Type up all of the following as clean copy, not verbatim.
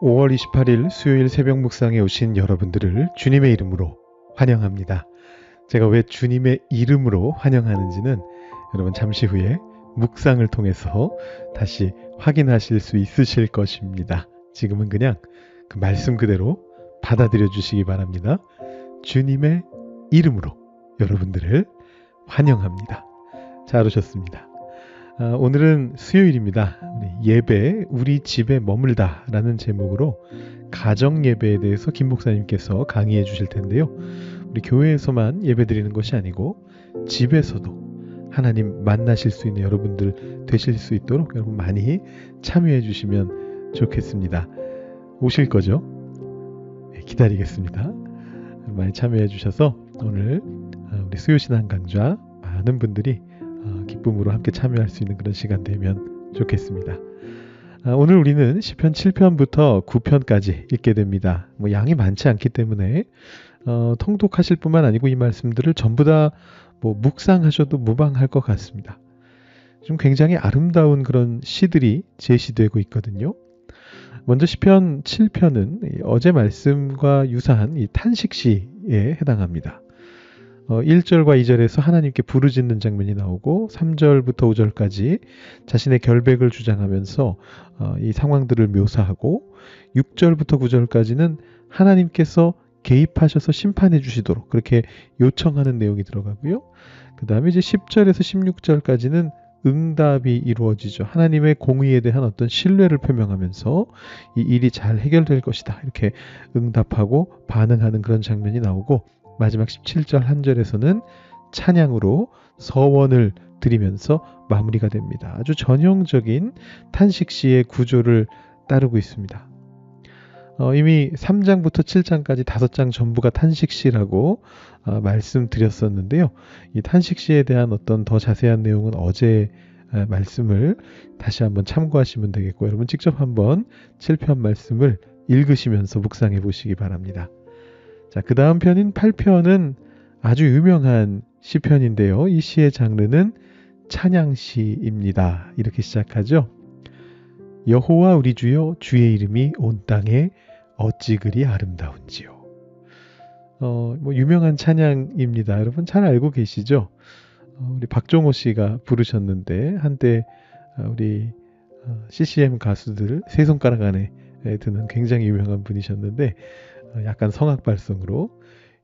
5월 28일 수요일 새벽 묵상에 오신 여러분들을 주님의 이름으로 환영합니다. 제가 왜 주님의 이름으로 환영하는지는 여러분 잠시 후에 묵상을 통해서 다시 확인하실 수 있으실 것입니다. 지금은 그냥 그 말씀 그대로 받아들여 주시기 바랍니다. 주님의 이름으로 여러분들을 환영합니다. 잘 오셨습니다. 오늘은 수요일입니다. 예배, 우리 집에 머물다 라는 제목으로 가정 예배에 대해서 김 목사님께서 강의해 주실 텐데요. 우리 교회에서만 예배 드리는 것이 아니고 집에서도 하나님 만나실 수 있는 여러분들 되실 수 있도록 여러분 많이 참여해 주시면 좋겠습니다. 오실 거죠? 네, 기다리겠습니다. 많이 참여해 주셔서 오늘 우리 수요신앙 강좌 많은 분들이 기쁨으로 함께 참여할 수 있는 그런 시간 되면 좋겠습니다. 오늘 우리는 시편 7편부터 9편까지 읽게 됩니다. 양이 많지 않기 때문에 통독하실 뿐만 아니고 이 말씀들을 전부 다 묵상하셔도 무방할 것 같습니다. 좀 굉장히 아름다운 그런 시들이 제시되고 있거든요. 먼저 시편 7편은 어제 말씀과 유사한 이 탄식시에 해당합니다. 1절과 2절에서 하나님께 부르짖는 장면이 나오고 3절부터 5절까지 자신의 결백을 주장하면서 이 상황들을 묘사하고 6절부터 9절까지는 하나님께서 개입하셔서 심판해 주시도록 그렇게 요청하는 내용이 들어가고요. 그 다음에 이제 10절에서 16절까지는 응답이 이루어지죠. 하나님의 공의에 대한 어떤 신뢰를 표명하면서 이 일이 잘 해결될 것이다. 이렇게 응답하고 반응하는 그런 장면이 나오고 마지막 17절 한 절에서는 찬양으로 서원을 드리면서 마무리가 됩니다. 아주 전형적인 탄식시의 구조를 따르고 있습니다. 이미 3장부터 7장까지 5장 전부가 탄식시라고 말씀드렸었는데요. 이 탄식시에 대한 어떤 더 자세한 내용은 어제 말씀을 다시 한번 참고하시면 되겠고 여러분 직접 한번 7편 말씀을 읽으시면서 묵상해 보시기 바랍니다. 자, 그 다음 편인 8편은 아주 유명한 시편인데요. 이 시의 장르는 찬양시입니다. 이렇게 시작하죠. 여호와 우리 주여 주의 이름이 온 땅에 어찌 그리 아름다운지요. 유명한 찬양입니다. 여러분 잘 알고 계시죠? 우리 박종호 씨가 부르셨는데 한때 우리 CCM 가수들 세 손가락 안에 드는 굉장히 유명한 분이셨는데 약간 성악발성으로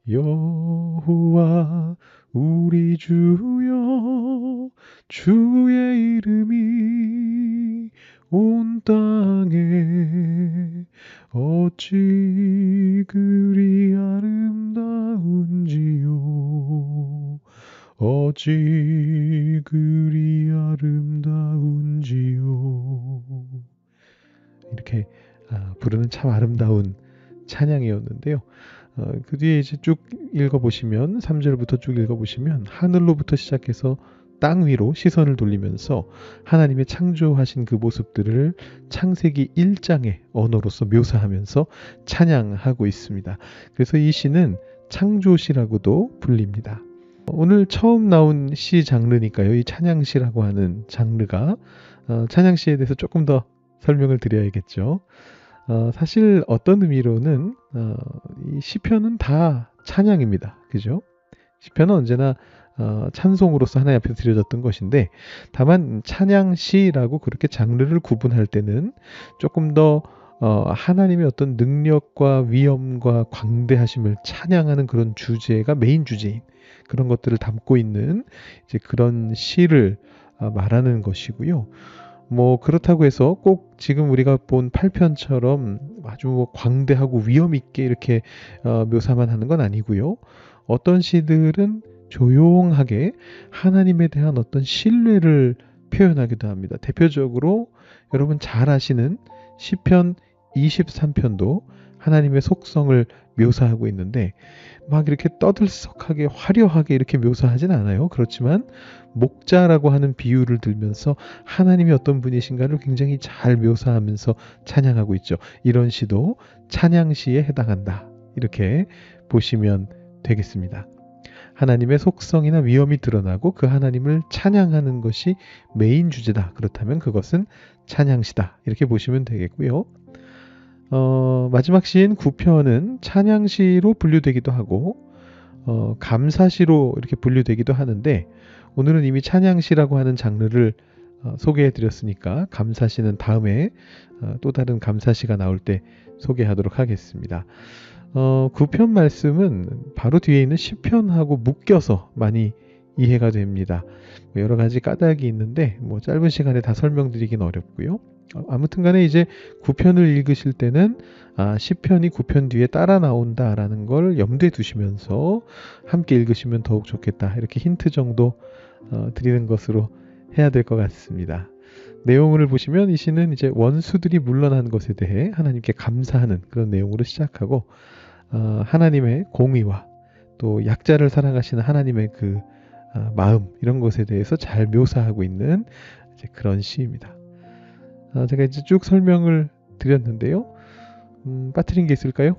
여호와 우리 주여 주의 이름이 온 땅에 어찌 그리 아름다운지요 어찌 그리 아름다운지요 이렇게 부르는 참 아름다운 찬양이었는데요. 그 뒤에 이제 쭉 읽어보시면 3절부터 쭉 읽어보시면 하늘로부터 시작해서 땅 위로 시선을 돌리면서 하나님의 창조하신 그 모습들을 창세기 1장의 언어로서 묘사하면서 찬양하고 있습니다. 그래서 이 시는 창조시라고도 불립니다. 오늘 처음 나온 시 장르니까요. 이 찬양시라고 하는 장르가 찬양시에 대해서 조금 더 설명을 드려야겠죠. 사실 어떤 의미로는 이 시편은 다 찬양입니다. 그죠? 시편은 언제나 찬송으로서 하나님 앞에서 드려졌던 것인데 다만 찬양시라고 그렇게 장르를 구분할 때는 조금 더 하나님의 어떤 능력과 위엄과 광대하심을 찬양하는 그런 주제가 메인 주제인 그런 것들을 담고 있는 이제 그런 시를 말하는 것이고요. 그렇다고 해서 꼭 지금 우리가 본 8편처럼 아주 광대하고 위엄 있게 이렇게 묘사만 하는 건 아니고요. 어떤 시들은 조용하게 하나님에 대한 어떤 신뢰를 표현하기도 합니다. 대표적으로 여러분 잘 아시는 시편 23편도 하나님의 속성을 묘사하고 있는데 막 이렇게 떠들썩하게 화려하게 이렇게 묘사하진 않아요. 그렇지만 목자라고 하는 비유를 들면서 하나님이 어떤 분이신가를 굉장히 잘 묘사하면서 찬양하고 있죠. 이런 시도 찬양시에 해당한다. 이렇게 보시면 되겠습니다. 하나님의 속성이나 위엄이 드러나고 그 하나님을 찬양하는 것이 메인 주제다. 그렇다면 그것은 찬양시다. 이렇게 보시면 되겠고요. 마지막 시인 9편은 찬양시로 분류되기도 하고 감사시로 이렇게 분류되기도 하는데 오늘은 이미 찬양시라고 하는 장르를 소개해 드렸으니까 감사시는 다음에 또 다른 감사시가 나올 때 소개하도록 하겠습니다. 9편 말씀은 바로 뒤에 있는 10편하고 묶여서 많이 이해가 됩니다. 여러 가지 까닭이 있는데 짧은 시간에 다 설명드리긴 어렵고요. 아무튼 간에 이제 9편을 읽으실 때는 10편이 9편 뒤에 따라 나온다라는 걸 염두에 두시면서 함께 읽으시면 더욱 좋겠다. 이렇게 힌트 정도 드리는 것으로 해야 될 것 같습니다. 내용을 보시면 이 시는 이제 원수들이 물러난 것에 대해 하나님께 감사하는 그런 내용으로 시작하고 하나님의 공의와 또 약자를 사랑하시는 하나님의 그 마음 이런 것에 대해서 잘 묘사하고 있는 이제 그런 시입니다. 제가 이제 쭉 설명을 드렸는데요. 빠뜨린 게 있을까요?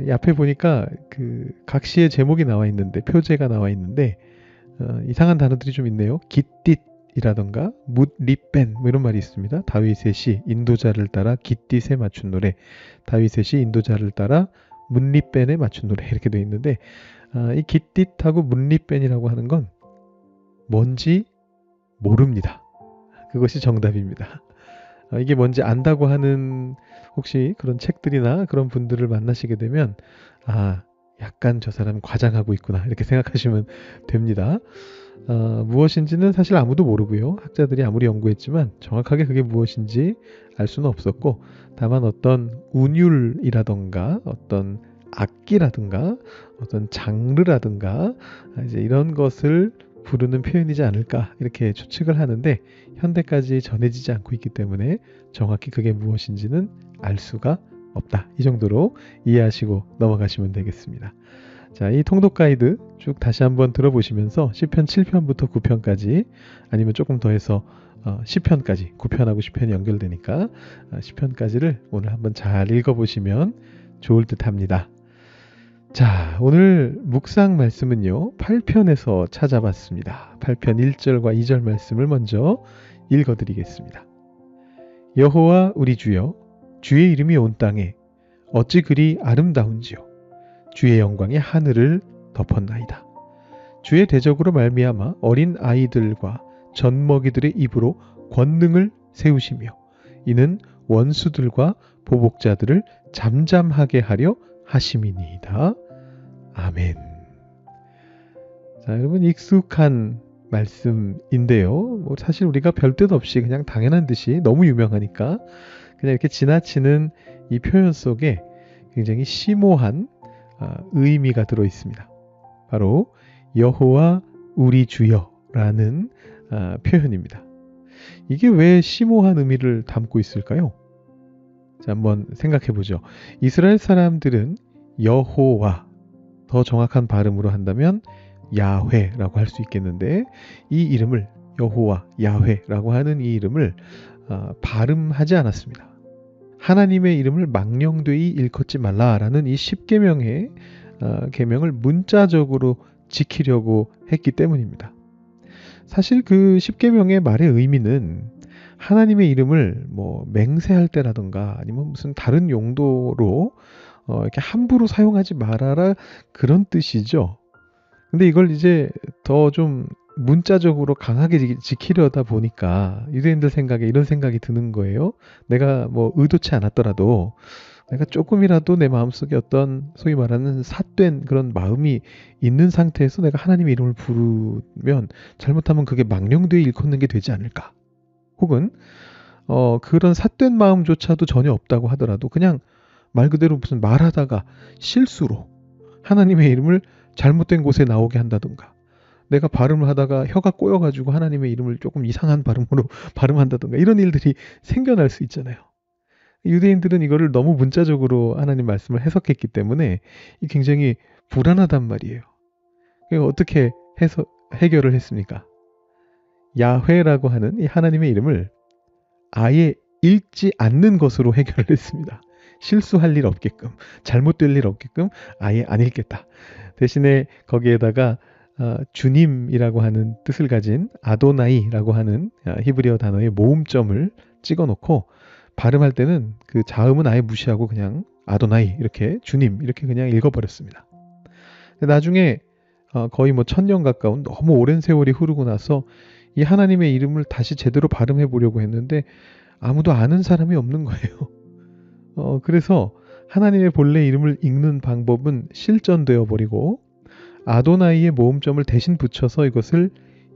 이 앞에 보니까 그 각 시의 제목이 나와 있는데 표제가 나와 있는데 이상한 단어들이 좀 있네요. 깃딧이라던가 뭇리뺀 이런 말이 있습니다. 다윗의 시 인도자를 따라 깃딧에 맞춘 노래, 다윗의 시 인도자를 따라 뭇리뺀에 맞춘 노래 이렇게 되어 있는데 이 깃딧하고 뭇리뺀이라고 하는 건 뭔지 모릅니다. 그것이 정답입니다. 이게 뭔지 안다고 하는 혹시 그런 책들이나 그런 분들을 만나시게 되면 약간 저 사람 과장하고 있구나 이렇게 생각하시면 됩니다. 무엇인지는 사실 아무도 모르고요. 학자들이 아무리 연구했지만 정확하게 그게 무엇인지 알 수는 없었고 다만 어떤 운율이라던가 어떤 악기라든가 어떤 장르라든가 이제 이런 것을 부르는 표현이지 않을까 이렇게 추측을 하는데 현대까지 전해지지 않고 있기 때문에 정확히 그게 무엇인지는 알 수가 없다. 이 정도로 이해하시고 넘어가시면 되겠습니다. 자, 이 통독 가이드 쭉 다시 한번 들어보시면서 10편 7편부터 9편까지 아니면 조금 더 해서 10편까지 9편하고 10편이 연결되니까 10편까지를 오늘 한번 잘 읽어보시면 좋을 듯 합니다. 자, 오늘 묵상 말씀은요 8편에서 찾아봤습니다. 8편 1절과 2절 말씀을 먼저 읽어드리겠습니다. 여호와 우리 주여, 주의 이름이 온 땅에 어찌 그리 아름다운지요. 주의 영광이 하늘을 덮었나이다. 주의 대적으로 말미암아 어린 아이들과 젖먹이들의 입으로 권능을 세우시며 이는 원수들과 보복자들을 잠잠하게 하려 하심이니이다. 아멘. 자, 여러분 익숙한 말씀인데요. 사실 우리가 별 뜻 없이 그냥 당연한 듯이 너무 유명하니까 그냥 이렇게 지나치는 이 표현 속에 굉장히 심오한 의미가 들어 있습니다. 바로 여호와 우리 주여라는 표현입니다. 이게 왜 심오한 의미를 담고 있을까요? 자, 한번 생각해 보죠. 이스라엘 사람들은 여호와, 더 정확한 발음으로 한다면 야훼라고 할 수 있겠는데 이 이름을 여호와, 야훼라고 하는 이 이름을 발음하지 않았습니다. 하나님의 이름을 망령되이 일컫지 말라라는 이 10계명의 계명을 문자적으로 지키려고 했기 때문입니다. 사실 그 10계명의 말의 의미는 하나님의 이름을 맹세할 때라든가 아니면 무슨 다른 용도로 이렇게 함부로 사용하지 말아라 그런 뜻이죠. 근데 이걸 이제 더 좀 문자적으로 강하게 지키려다 보니까 유대인들 생각에 이런 생각이 드는 거예요. 내가 의도치 않았더라도 내가 조금이라도 내 마음속에 어떤 소위 말하는 삿된 그런 마음이 있는 상태에서 내가 하나님의 이름을 부르면 잘못하면 그게 망령되이 일컫는 게 되지 않을까. 혹은 그런 삿된 마음조차도 전혀 없다고 하더라도 그냥 말 그대로 무슨 말하다가 실수로 하나님의 이름을 잘못된 곳에 나오게 한다든가 내가 발음을 하다가 혀가 꼬여가지고 하나님의 이름을 조금 이상한 발음으로 발음한다든가 이런 일들이 생겨날 수 있잖아요. 유대인들은 이거를 너무 문자적으로 하나님 말씀을 해석했기 때문에 굉장히 불안하단 말이에요. 어떻게 해결을 했습니까? 야훼라고 하는 이 하나님의 이름을 아예 읽지 않는 것으로 해결을 했습니다. 실수할 일 없게끔, 잘못될 일 없게끔 아예 안 읽겠다. 대신에 거기에다가 주님이라고 하는 뜻을 가진 아도나이라고 하는 히브리어 단어의 모음점을 찍어놓고 발음할 때는 그 자음은 아예 무시하고 그냥 아도나이 이렇게 주님 이렇게 그냥 읽어버렸습니다. 나중에 거의 뭐 1000년 가까운 너무 오랜 세월이 흐르고 나서 이 하나님의 이름을 다시 제대로 발음해 보려고 했는데 아무도 아는 사람이 없는 거예요. 그래서 하나님의 본래 이름을 읽는 방법은 실전되어 버리고 아도나이의 모음점을 대신 붙여서 이것을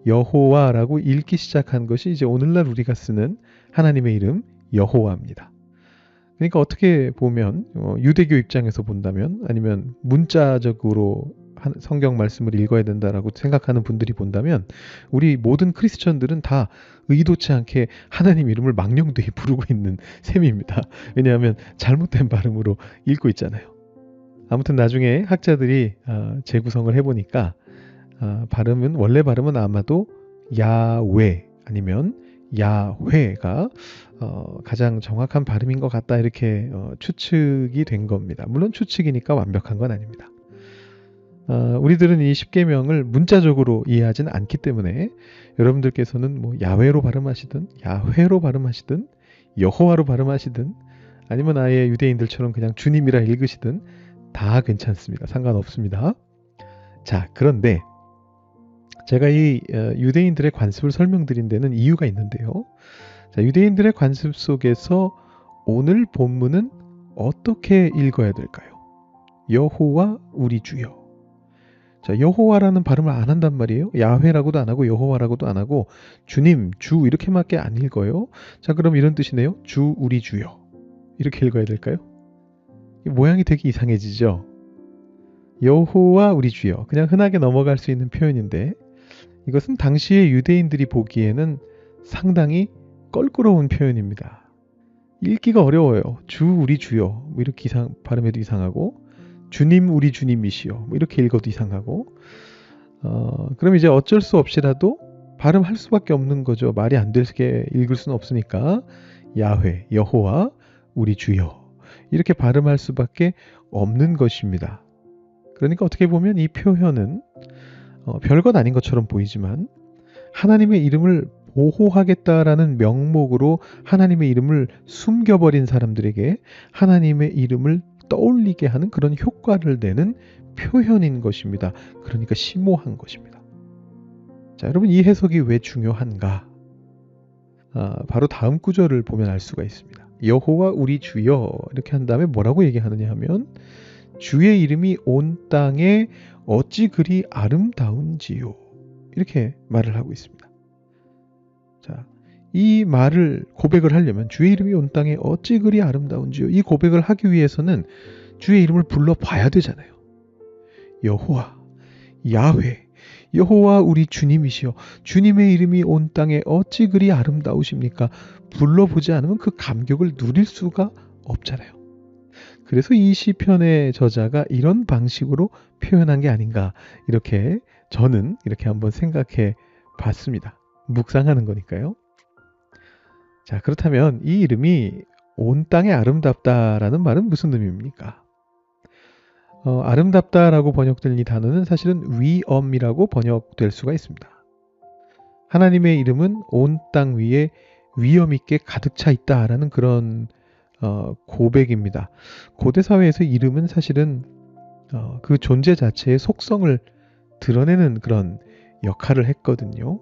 여호와라고 읽기 시작한 것이 이제 오늘날 우리가 쓰는 하나님의 이름 여호와입니다. 그러니까 어떻게 보면 유대교 입장에서 본다면 아니면 문자적으로 성경 말씀을 읽어야 된다라고 생각하는 분들이 본다면 우리 모든 크리스천들은 다 의도치 않게 하나님 이름을 망령되이 부르고 있는 셈입니다. 왜냐하면 잘못된 발음으로 읽고 있잖아요. 아무튼 나중에 학자들이 재구성을 해보니까 발음은 원래 발음은 아마도 야외 아니면 야회가 가장 정확한 발음인 것 같다 이렇게 추측이 된 겁니다. 물론 추측이니까 완벽한 건 아닙니다. 우리들은 이 십계명을 문자적으로 이해하지는 않기 때문에 여러분들께서는 뭐 야외로 발음하시든 야회로 발음하시든 여호와로 발음하시든 아니면 아예 유대인들처럼 그냥 주님이라 읽으시든 다 괜찮습니다. 상관없습니다. 자, 그런데 제가 이 유대인들의 관습을 설명드린 데는 이유가 있는데요. 자, 유대인들의 관습 속에서 오늘 본문은 어떻게 읽어야 될까요? 여호와 우리 주여. 자, 여호와라는 발음을 안 한단 말이에요. 야훼라고도 안 하고 여호와라고도 안 하고 주님, 주 이렇게밖에 안 읽어요. 자, 그럼 이런 뜻이네요. 주 우리 주여. 이렇게 읽어야 될까요? 모양이 되게 이상해지죠. 여호와 우리 주여. 그냥 흔하게 넘어갈 수 있는 표현인데 이것은 당시의 유대인들이 보기에는 상당히 껄끄러운 표현입니다. 읽기가 어려워요. 주 우리 주여 뭐 이렇게 발음해도 이상하고 주님 우리 주님이시여 뭐 이렇게 읽어도 이상하고 그럼 이제 어쩔 수 없이라도 발음할 수밖에 없는 거죠. 말이 안 되게 읽을 수는 없으니까 야훼 여호와 우리 주여 이렇게 발음할 수밖에 없는 것입니다. 그러니까 어떻게 보면 이 표현은 별것 아닌 것처럼 보이지만 하나님의 이름을 보호하겠다라는 명목으로 하나님의 이름을 숨겨버린 사람들에게 하나님의 이름을 떠올리게 하는 그런 효과를 내는 표현인 것입니다. 그러니까 심오한 것입니다. 자, 여러분 이 해석이 왜 중요한가? 바로 다음 구절을 보면 알 수가 있습니다. 여호와 우리 주여 이렇게 한 다음에 뭐라고 얘기하느냐 하면 주의 이름이 온 땅에 어찌 그리 아름다운지요. 이렇게 말을 하고 있습니다. 자, 이 말을 고백을 하려면 주의 이름이 온 땅에 어찌 그리 아름다운지요. 이 고백을 하기 위해서는 주의 이름을 불러봐야 되잖아요. 여호와, 야훼, 여호와 우리 주님이시여. 주님의 이름이 온 땅에 어찌 그리 아름다우십니까? 불러보지 않으면 그 감격을 누릴 수가 없잖아요. 그래서 이 시편의 저자가 이런 방식으로 표현한 게 아닌가 이렇게 저는 이렇게 한번 생각해 봤습니다. 묵상하는 거니까요. 자, 그렇다면 이 이름이 온 땅에 아름답다라는 말은 무슨 의미입니까? 아름답다라고 번역된 이 단어는 사실은 위엄이라고 번역될 수가 있습니다. 하나님의 이름은 온 땅 위에 위엄 있게 가득 차 있다라는 그런 고백입니다. 고대 사회에서 이름은 사실은 그 존재 자체의 속성을 드러내는 그런 역할을 했거든요.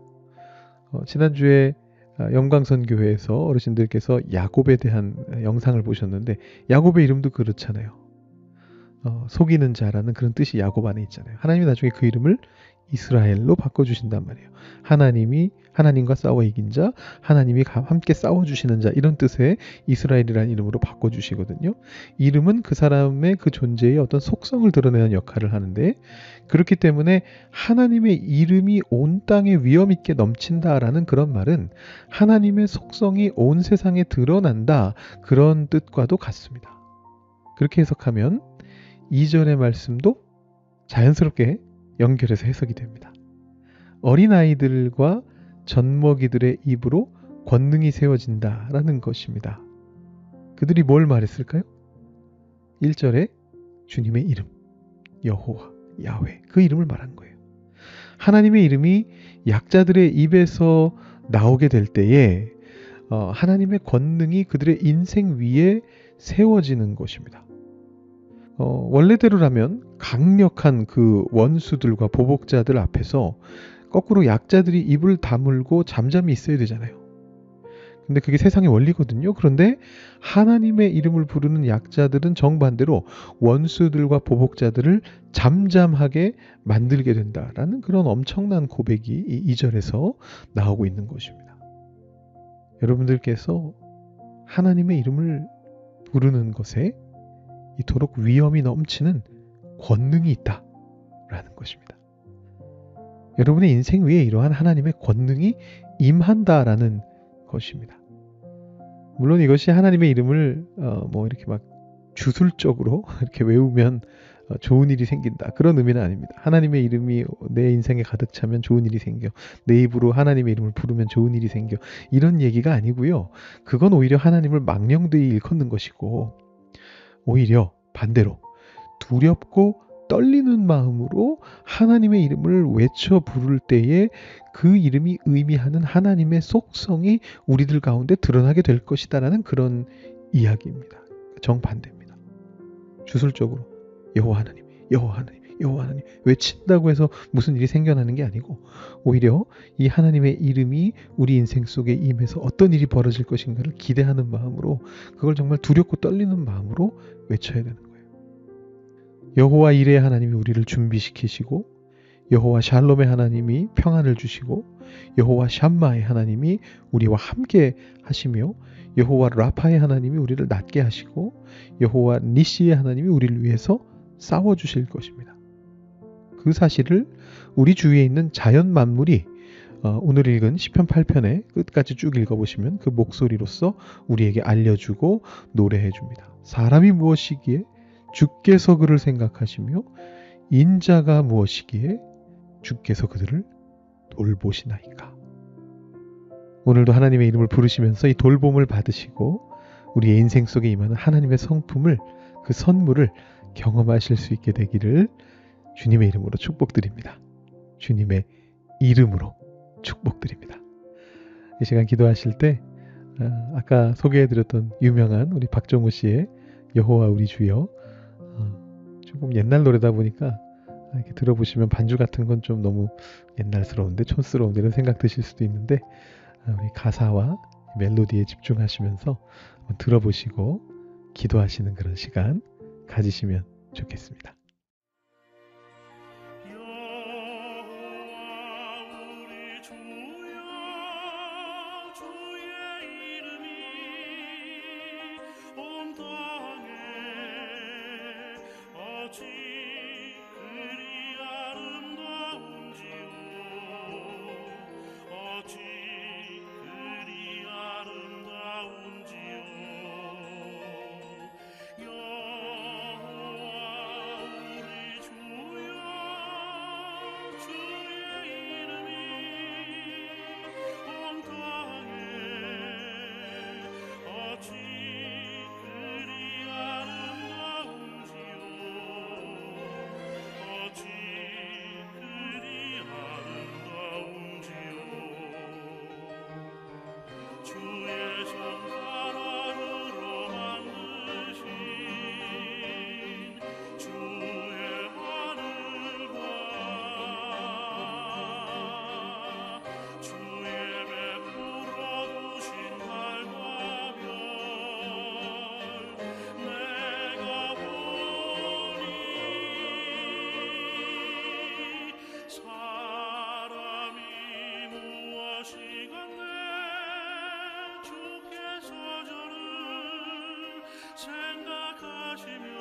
지난주에 영광선 교회에서 어르신들께서 야곱에 대한 영상을 보셨는데 야곱의 이름도 그렇잖아요. 속이는 자라는 그런 뜻이 야곱 안에 있잖아요. 하나님이 나중에 그 이름을 이스라엘로 바꿔주신단 말이에요. 하나님이 하나님과 싸워 이긴 자, 하나님이 함께 싸워주시는 자 이런 뜻의 이스라엘이라는 이름으로 바꿔주시거든요. 이름은 그 사람의 그 존재의 어떤 속성을 드러내는 역할을 하는데 그렇기 때문에 하나님의 이름이 온 땅에 위엄 있게 넘친다라는 그런 말은 하나님의 속성이 온 세상에 드러난다 그런 뜻과도 같습니다. 그렇게 해석하면 2절의 말씀도 자연스럽게 연결해서 해석이 됩니다. 어린아이들과 젖먹이들의 입으로 권능이 세워진다라는 것입니다. 그들이 뭘 말했을까요? 1절에 주님의 이름, 여호와, 야훼 그 이름을 말한 거예요. 하나님의 이름이 약자들의 입에서 나오게 될 때에 하나님의 권능이 그들의 인생 위에 세워지는 것입니다. 원래대로라면 강력한 그 원수들과 보복자들 앞에서 거꾸로 약자들이 입을 다물고 잠잠히 있어야 되잖아요. 근데 그게 세상의 원리거든요. 그런데 하나님의 이름을 부르는 약자들은 정반대로 원수들과 보복자들을 잠잠하게 만들게 된다라는 그런 엄청난 고백이 이 2절에서 나오고 있는 것입니다. 여러분들께서 하나님의 이름을 부르는 것에 이토록 위험이 넘치는 권능이 있다라는 것입니다. 여러분의 인생 위에 이러한 하나님의 권능이 임한다라는 것입니다. 물론 이것이 하나님의 이름을 이렇게 막 주술적으로 이렇게 외우면 좋은 일이 생긴다, 그런 의미는 아닙니다. 하나님의 이름이 내 인생에 가득 차면 좋은 일이 생겨, 내 입으로 하나님의 이름을 부르면 좋은 일이 생겨, 이런 얘기가 아니고요. 그건 오히려 하나님을 망령되이 일컫는 것이고, 오히려 반대로 두렵고 떨리는 마음으로 하나님의 이름을 외쳐 부를 때에 그 이름이 의미하는 하나님의 속성이 우리들 가운데 드러나게 될 것이다라는 그런 이야기입니다. 정반대입니다. 주술적으로 여호와 하나님, 여호와 하나님, 여호와 하나님 외친다고 해서 무슨 일이 생겨나는 게 아니고, 오히려 이 하나님의 이름이 우리 인생 속에 임해서 어떤 일이 벌어질 것인가를 기대하는 마음으로, 그걸 정말 두렵고 떨리는 마음으로 외쳐야 되는 거예요. 여호와 이레의 하나님이 우리를 준비시키시고, 여호와 샬롬의 하나님이 평안을 주시고, 여호와 샴마의 하나님이 우리와 함께 하시며, 여호와 라파의 하나님이 우리를 낫게 하시고, 여호와 니시의 하나님이 우리를 위해서 싸워주실 것입니다. 그 사실을 우리 주위에 있는 자연 만물이 오늘 읽은 시편 8편의 끝까지 쭉 읽어보시면 그 목소리로서 우리에게 알려주고 노래해 줍니다. 사람이 무엇이기에 주께서 그를 생각하시며, 인자가 무엇이기에 주께서 그들을 돌보시나이까. 오늘도 하나님의 이름을 부르시면서 이 돌봄을 받으시고 우리의 인생 속에 임하는 하나님의 성품을, 그 선물을 경험하실 수 있게 되기를 주님의 이름으로 축복드립니다. 주님의 이름으로 축복드립니다. 이 시간 기도하실 때 아까 소개해드렸던 유명한 우리 박정우 씨의 여호와 우리 주여, 조금 옛날 노래다 보니까 이렇게 들어보시면 반주 같은 건 좀 너무 옛날스러운데, 촌스러운데 이런 생각 드실 수도 있는데, 우리 가사와 멜로디에 집중하시면서 한번 들어보시고 기도하시는 그런 시간 가지시면 좋겠습니다. 생각하시며